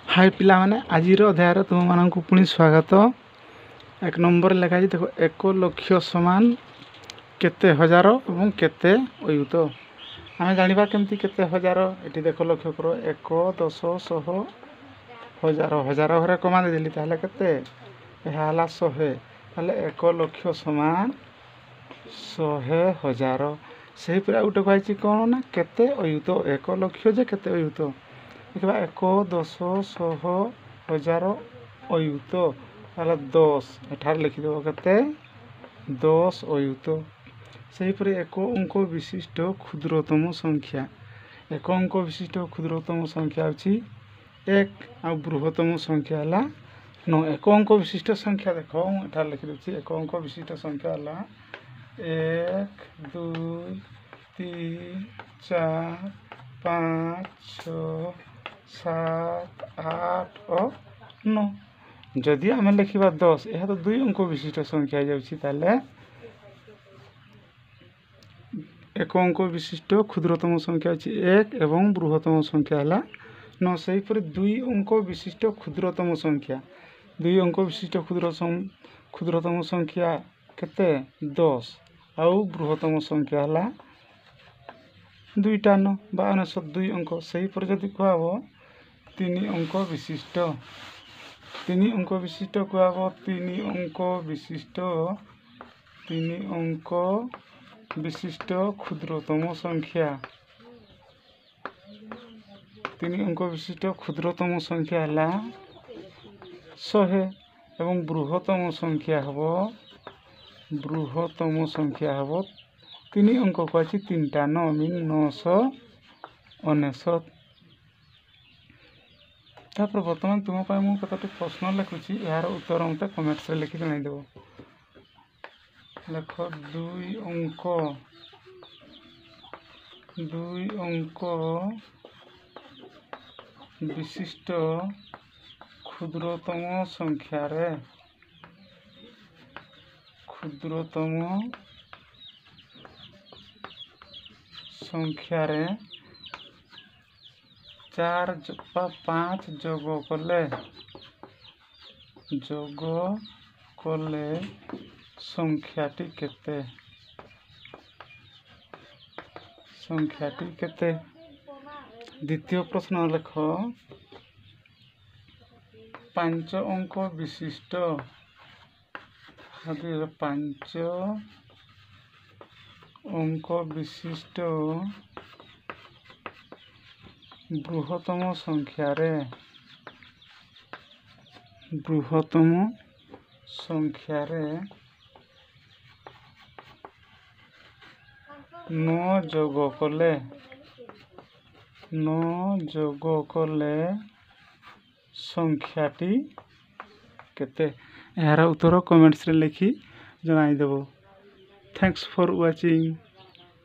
हाय पिला माने आजिर अध्याय तुम मानक पुणी स्वागत। एक नंबर लिखाई देख 1 लक्ष समान केते हजार और केते अयुत। आम जाना केमती केते हजार ये देख लक्ष्य कर 1 10 100 हजार हजार घर कमा देली ताहले केते यह 100 ताहले 1 लक्ष समान 100 हजार। से पूरा गोटे कही कौन ना केते अयुत 1 लक्ष जे केते अयुत देखा 1 10 100 हजार अयुत ताहले 10 एठार लिखिदेव केते 10 अयुत। सेहीपरि 1 अंक विशिष्ट क्षुद्रतम संख्या 1 अंक विशिष्ट क्षुद्रतम संख्या अच्छी 1 आ बृहत्तम संख्या है 9। 1 अंक विशिष्ट संख्या देख एठार लिखिदे 1 अंक विशिष्ट संख्या है 1 2 3 4 5 6 7 8 और 9। जदि आम लिखा 10 यह तो 2 अंक विशिष्ट संख्या जाए 1 अंक विशिष्ट क्षुद्रतम संख्या अच्छी 1 एवं बृहत्तम संख्या है 9। सेहीपरि 2 अंक विशिष्ट क्षुद्रतम संख्या 2 अंक विशिष्ट क्षुद्रतम संख्या केते 10 आउ बृहत्तम संख्या है 2टा 9 2 अंक। सेहीपरि जदि कहब 3 अंक विशिष्ट 3 अंक विशिष्ट कहब 3 अंक विशिष्ट 3 अंक विशिष्ट क्षुद्रतम संख्या 3 अंक विशिष्ट क्षुद्रतम संख्या है 100 एवं बृहत्तम संख्या हम 3 अंक को अच्छी 3टा 9 999। तापर बर्तमान तुम मुझे कतोटी प्रश्न लिखुची यार उत्तर मत कमेंट्स रे लिखि जणाइदेव। लेख 2 अंक विशिष्ट क्षुद्रतम संख्या 4 5 जोग कले संख्याटी केते। द्वितीय प्रश्न लेख 5 अंक विशिष्ट 5 अंक विशिष्ट बृहत्तम संख्या 9 जोग कले संख्याटी केते। यार उत्तर कमेंट्स रे लिखि जणाइदेव। Thanks for watching.